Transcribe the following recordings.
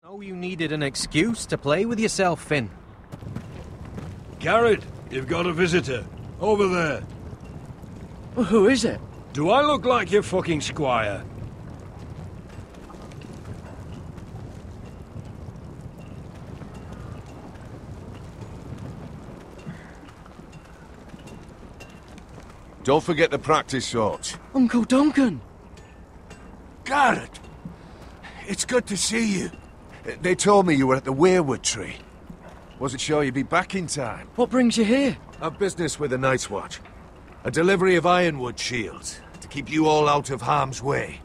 Oh, you needed an excuse to play with yourself, Finn. Gared, you've got a visitor. Over there. Well, who is it? Do I look like your fucking squire? Don't forget to practice, Sont. Uncle Duncan! Gared! It's good to see you. They told me you were at the weirwood tree. Wasn't sure you'd be back in time. What brings you here? A business with the Night's Watch. A delivery of ironwood shields, to keep you all out of harm's way.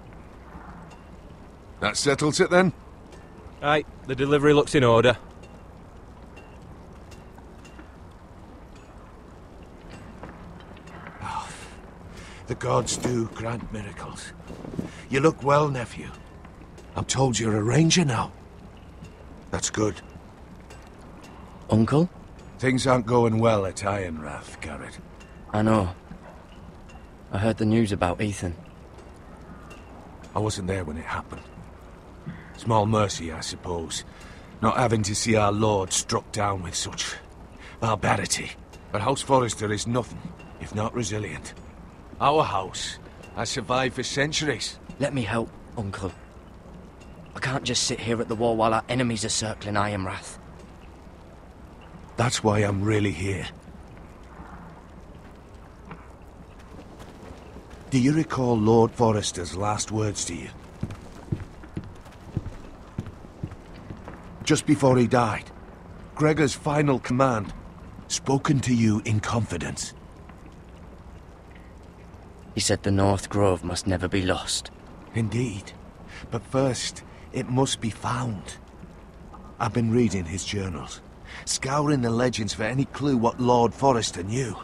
That settles it then? Aye, the delivery looks in order. The gods do grant miracles. You look well, nephew. I'm told you're a ranger now. That's good. Uncle? Things aren't going well at Ironrath, Gared. I know. I heard the news about Ethan. I wasn't there when it happened. Small mercy, I suppose, not having to see our lord struck down with such barbarity. But House Forrester is nothing, if not resilient. Our house has survived for centuries. Let me help, Uncle. I can't just sit here at the wall while our enemies are circling Ironrath. That's why I'm really here. Do you recall Lord Forrester's last words to you? Just before he died, Gregor's final command, spoken to you in confidence. He said the North Grove must never be lost. Indeed. But first, it must be found. I've been reading his journals, scouring the legends for any clue what Lord Forrester knew.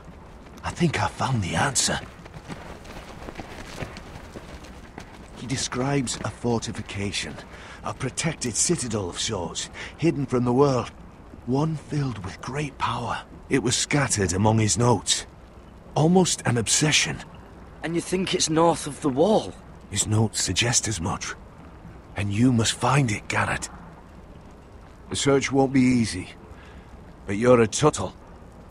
I think I found the answer. He describes a fortification, a protected citadel of sorts, hidden from the world. One filled with great power. It was scattered among his notes. Almost an obsession. And you think it's north of the wall? His notes suggest as much. And you must find it, Gared. The search won't be easy. But you're a Tuttle.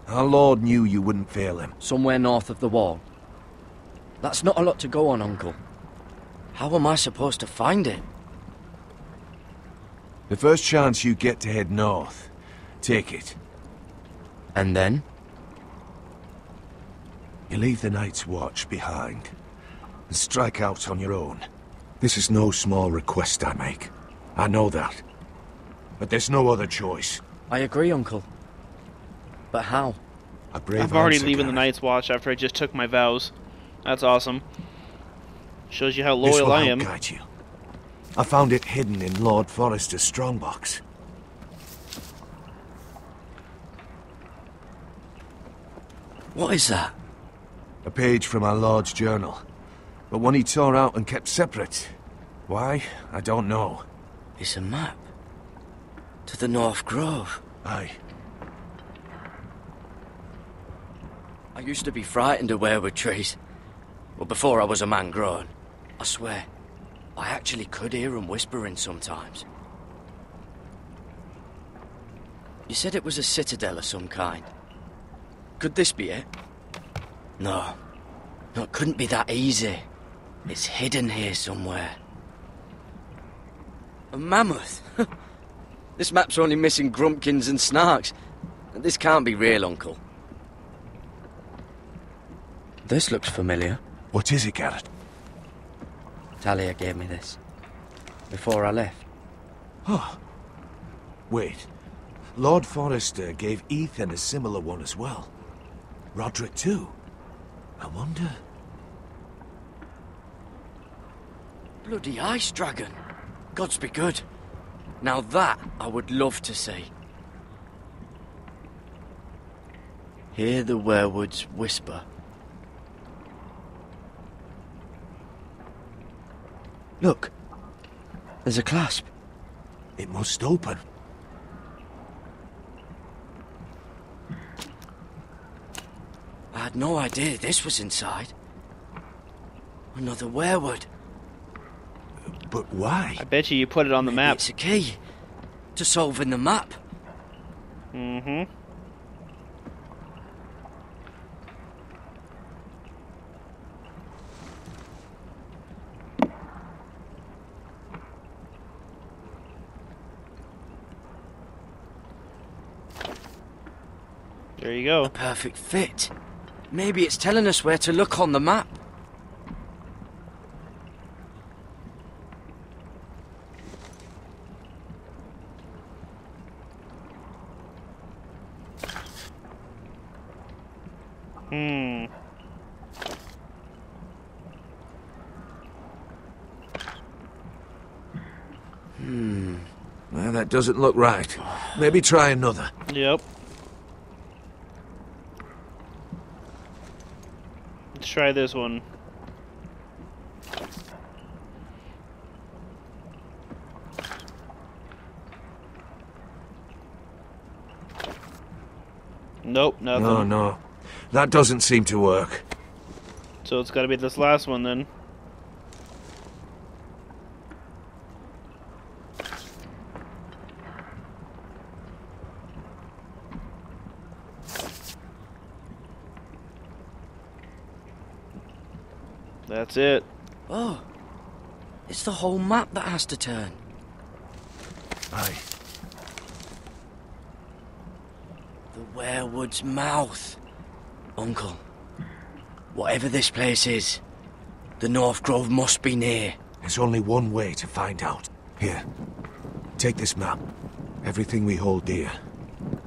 Our Lord knew you wouldn't fail him. Somewhere north of the wall. That's not a lot to go on, Uncle. How am I supposed to find it? The first chance you get to head north, take it. And then? You leave the Night's Watch behind, and strike out on your own. This is no small request I make. I know that. But there's no other choice. I agree, Uncle. But how? A brave I've already answer, leaving the Gared. Night's Watch after I just took my vows. That's awesome. Shows you how This loyal will I help am. guide you. I found it hidden in Lord Forrester's strongbox. What is that? A page from our Lord's journal. But one he tore out and kept separate. Why? I don't know. It's a map. To the North Grove. Aye. I used to be frightened of weirwood trees. But before I was a man grown, I swear, I actually could hear them whispering sometimes. You said it was a citadel of some kind. Could this be it? No. No, it couldn't be that easy. It's hidden here somewhere. A mammoth? This map's only missing grumpkins and snarks. This can't be real, Uncle. This looks familiar. What is it, Gared? Talia gave me this. Before I left. Oh. Wait. Lord Forrester gave Ethan a similar one as well. Rodrik too. I wonder... Bloody ice dragon. Gods be good. Now that I would love to see. Hear the werewoods whisper. Look. There's a clasp. It must open. I had no idea this was inside. Another werewood. But why? I bet you put it on the Maybe map. it's a key. to solving the map. Mm-hmm. There you go. A perfect fit. Maybe it's telling us where to look on the map. Well, that doesn't look right. Maybe try another. Yep. Let's try this one. Nope, nothing. No. That doesn't seem to work. So it's gotta be this last one then. That's it. Oh, it's the whole map that has to turn. Aye. The Werewood's mouth. Uncle, whatever this place is, the North Grove must be near. There's only one way to find out. Here, take this map. Everything we hold dear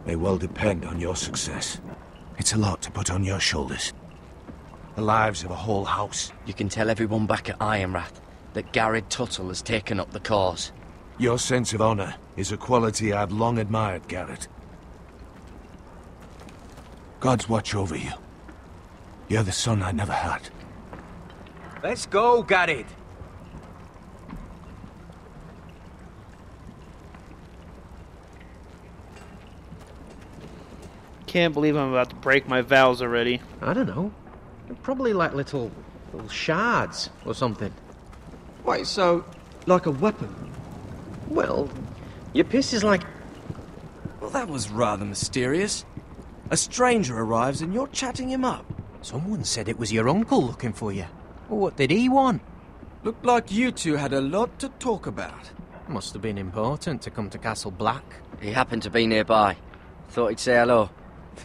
may well depend on your success. It's a lot to put on your shoulders. The lives of a whole house. You can tell everyone back at Ironrath that Gared Tuttle has taken up the cause. Your sense of honor is a quality I've long admired, Gared. God's watch over you. You're the son I never had. Let's go, Gared. Can't believe I'm about to break my vows already. I don't know. They're probably like little shards or something. Wait, so, like a weapon? Well, your piss is like... Well, that was rather mysterious. A stranger arrives and you're chatting him up. Someone said it was your uncle looking for you. Well, what did he want? Looked like you two had a lot to talk about. Must have been important to come to Castle Black. He happened to be nearby. Thought he'd say hello.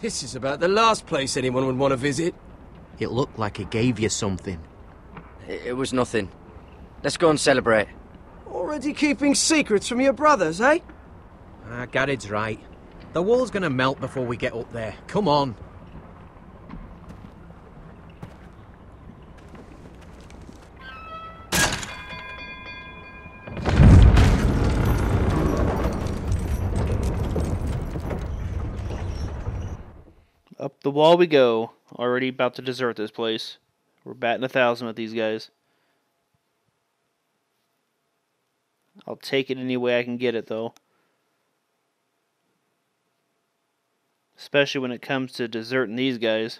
This is about the last place anyone would want to visit. It looked like he gave you something. It was nothing. Let's go and celebrate. Already keeping secrets from your brothers, eh? Gared's right. The wall's gonna melt before we get up there. Come on. Up the wall we go. Already about to desert this place. We're batting 1,000 with these guys. I'll take it any way I can get it, though. Especially when it comes to deserting these guys.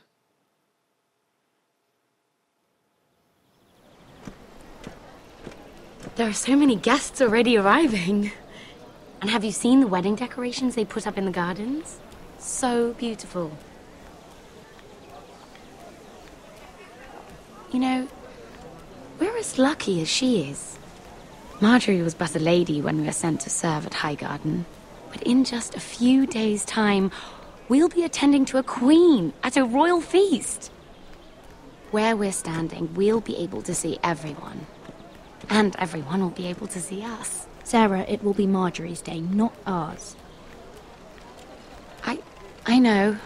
There are so many guests already arriving. And have you seen the wedding decorations they put up in the gardens? So beautiful. You know, we're as lucky as she is. Marjorie was but a lady when we were sent to serve at Highgarden. But in just a few days' time, we'll be attending to a queen at a royal feast. Where we're standing, we'll be able to see everyone. And everyone will be able to see us. Sarah, it will be Marjorie's day, not ours. I know.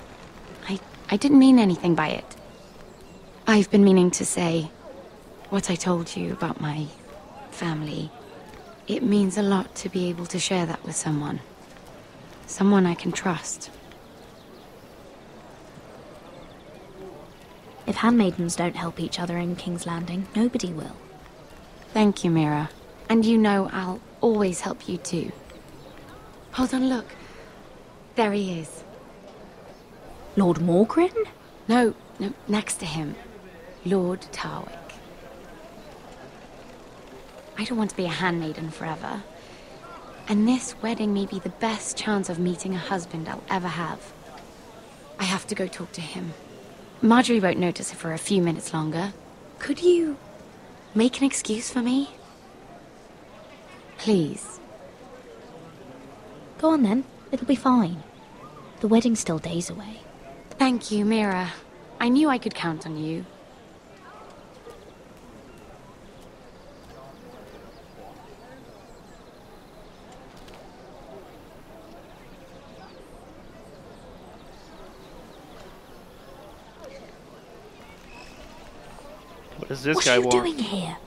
I didn't mean anything by it. I've been meaning to say what I told you about my family. It means a lot to be able to share that with someone. Someone I can trust. If handmaidens don't help each other in King's Landing, nobody will. Thank you, Mira. And you know I'll always help you too. Hold on, look. There he is. Lord Morgrin? No, next to him. Lord Tarwick. I don't want to be a handmaiden forever. And this wedding may be the best chance of meeting a husband I'll ever have. I have to go talk to him. Marjorie won't notice it for a few minutes longer. Could you make an excuse for me? Please. Go on then. It'll be fine. The wedding's still days away. Thank you, Mira. I knew I could count on you. What does this guy want? What are you doing here?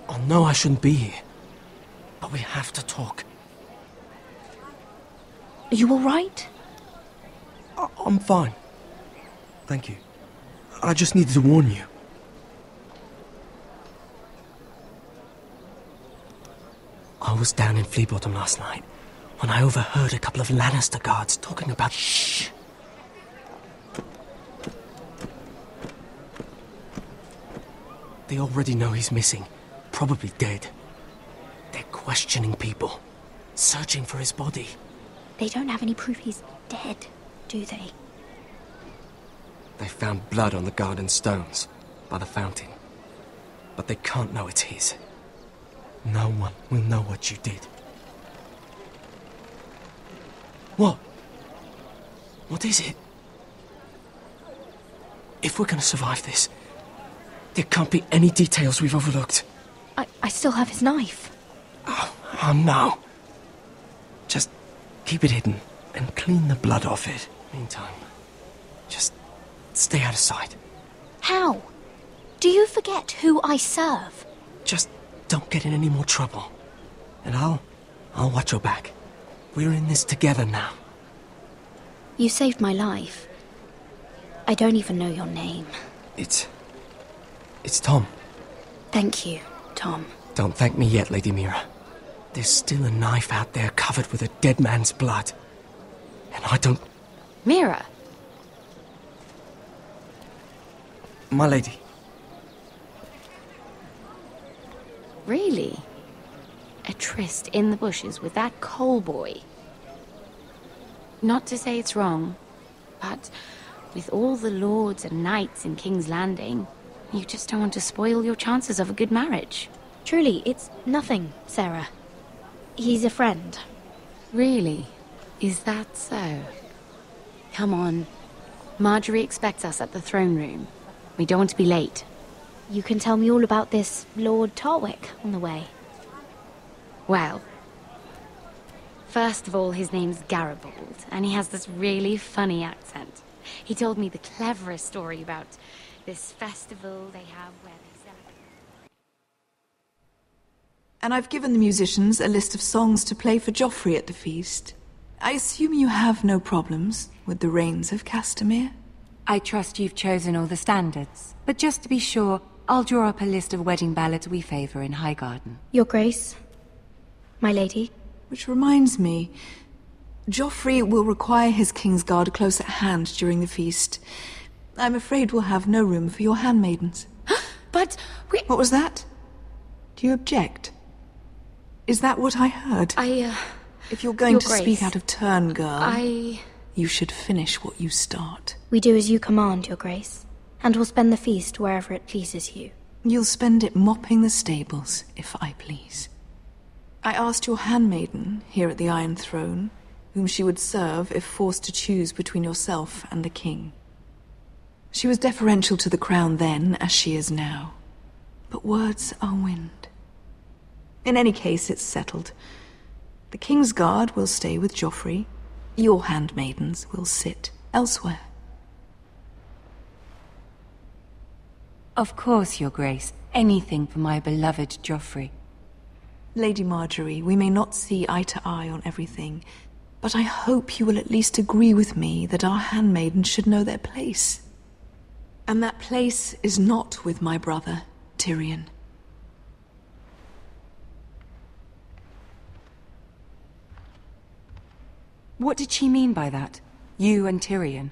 I know I shouldn't be here, but we have to talk. Are you alright? I'm fine. Thank you. I just needed to warn you. I was down in Flea Bottom last night when I overheard a couple of Lannister guards talking about... Shh! They already know he's missing. Probably dead. They're questioning people. Searching for his body. They don't have any proof he's dead, do they? They found blood on the garden stones by the fountain. But they can't know it's his. No one will know what you did. What? What is it? If we're gonna survive this, there can't be any details we've overlooked. I still have his knife. Oh no. Just keep it hidden and clean the blood off it. Meantime, just stay out of sight. How? Do you forget who I serve? Just don't get in any more trouble. And I'll watch your back. We're in this together now. You saved my life. I don't even know your name. It's Tom. Thank you, Tom. Don't thank me yet, Lady Mira. There's still a knife out there covered with a dead man's blood. And I don't... Mira! My lady. Really? A tryst in the bushes with that coal boy? Not to say it's wrong, but with all the lords and knights in King's Landing, you just don't want to spoil your chances of a good marriage. Truly, it's nothing, Sarah. He's a friend. Really? Is that so? Come on. Marjorie expects us at the throne room. We don't want to be late. You can tell me all about this Lord Tarwick on the way. Well, first of all, his name's Garibaldi, and he has this really funny accent. He told me the cleverest story about this festival they have where they celebrate. And I've given the musicians a list of songs to play for Joffrey at the feast. I assume you have no problems with the Rains of Castamere? I trust you've chosen all the standards, but just to be sure, I'll draw up a list of wedding ballads we favour in Highgarden. Your Grace, my lady. Which reminds me, Joffrey will require his Kingsguard close at hand during the feast. I'm afraid we'll have no room for your handmaidens. But we... What was that? Do you object? Is that what I heard? If you're going to speak out of turn, girl, you should finish what you start. We do as you command, Your Grace, and we'll spend the feast wherever it pleases you. You'll spend it mopping the stables, if I please. I asked your handmaiden, here at the Iron Throne, whom she would serve if forced to choose between yourself and the king. She was deferential to the crown then, as she is now. But words are wind. In any case, it's settled. The Kingsguard will stay with Joffrey. Your handmaidens will sit elsewhere. Of course, Your Grace. Anything for my beloved Joffrey. Lady Marjorie, we may not see eye to eye on everything, but I hope you will at least agree with me that our handmaidens should know their place. And that place is not with my brother, Tyrion. What did she mean by that? You and Tyrion?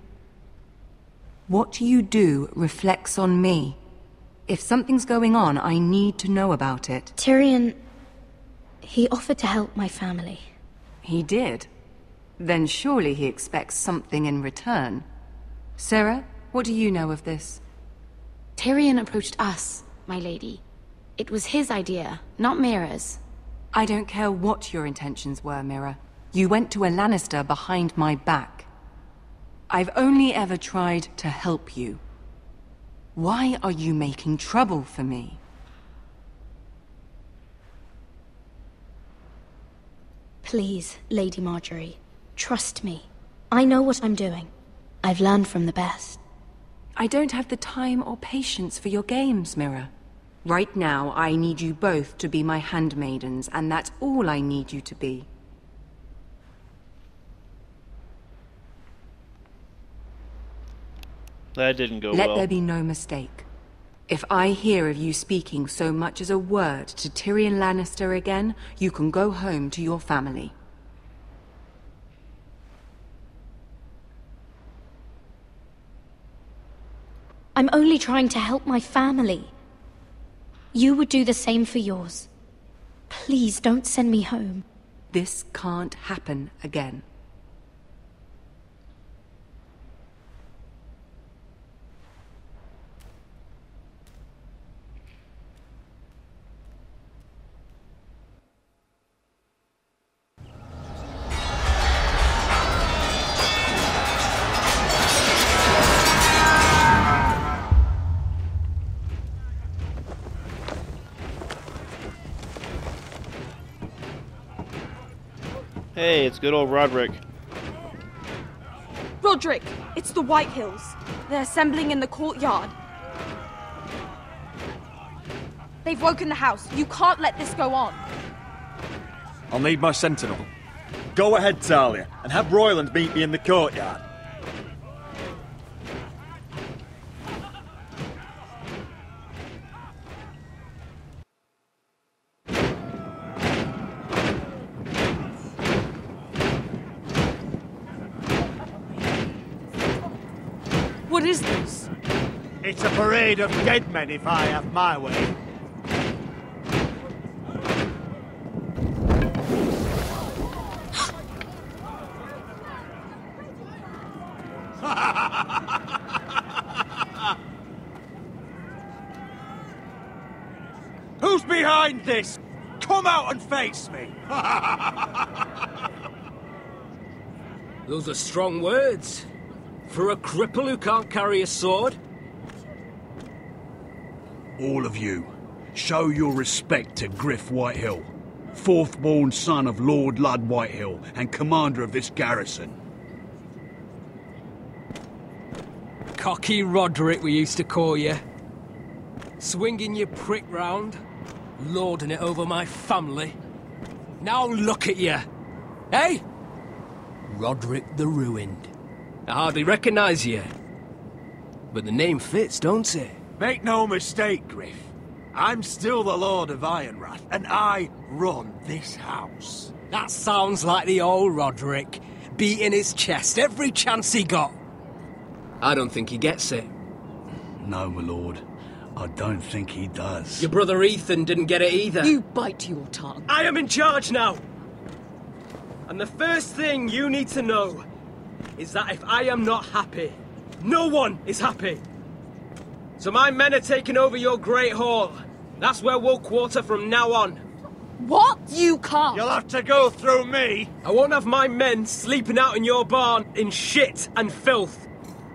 What you do reflects on me. If something's going on, I need to know about it. Tyrion... He offered to help my family. He did? Then surely he expects something in return. Sarah, what do you know of this? Tyrion approached us, my lady. It was his idea, not Mira's. I don't care what your intentions were, Mira. You went to a Lannister behind my back. I've only ever tried to help you. Why are you making trouble for me? Please, Lady Marjorie, trust me. I know what I'm doing. I've learned from the best. I don't have the time or patience for your games, Mira. Right now, I need you both to be my handmaidens, and that's all I need you to be. That didn't go well. Let there be no mistake. If I hear of you speaking so much as a word to Tyrion Lannister again, you can go home to your family. I'm only trying to help my family. You would do the same for yours. Please don't send me home. This can't happen again. Hey, it's good old Rodrik. Rodrik, it's the White Hills. They're assembling in the courtyard. They've woken the house. You can't let this go on. I'll need my sentinel. Go ahead, Talia, and have Royland meet me in the courtyard. What is this? It's a parade of dead men if I have my way. Who's behind this? Come out and face me! Those are strong words. For a cripple who can't carry a sword? All of you, show your respect to Griff Whitehill, fourth-born son of Lord Lud Whitehill and commander of this garrison. Cocky Rodrik, we used to call you. Swinging your prick round, lording it over my family. Now look at you. Hey? Rodrik the Ruined. I hardly recognise you. But the name fits, don't it? Make no mistake, Griff. I'm still the Lord of Ironrath, and I run this house. That sounds like the old Rodrik, beating his chest every chance he got. I don't think he gets it. No, my lord. I don't think he does. Your brother Ethan didn't get it either. You bite your tongue. I am in charge now! And the first thing you need to know is that if I am not happy, no one is happy. So my men are taking over your Great Hall. That's where we'll quarter from now on. What? You can't. You'll have to go through me. I won't have my men sleeping out in your barn in shit and filth.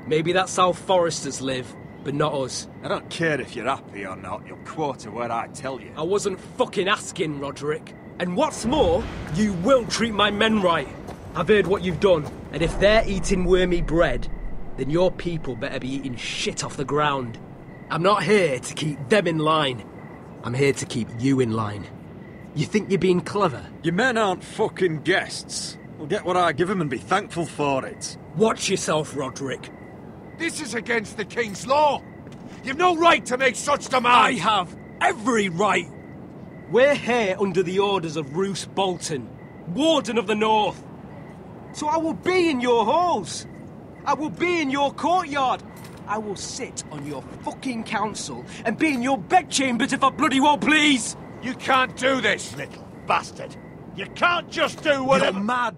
Maybe that's how foresters live, but not us. I don't care if you're happy or not, you'll quarter where I tell you. I wasn't fucking asking, Rodrik. And what's more, you will treat my men right. I've heard what you've done, and if they're eating wormy bread, then your people better be eating shit off the ground. I'm not here to keep them in line. I'm here to keep you in line. You think you're being clever? Your men aren't fucking guests. We'll get what I give them and be thankful for it. Watch yourself, Rodrik. This is against the King's law. You've no right to make such demands. I have every right. We're here under the orders of Roose Bolton, Warden of the North. So I will be in your halls. I will be in your courtyard. I will sit on your fucking council and be in your bedchambers if I bloody well please. You can't do this, little. bastard! You can't just do whatever— You're mad!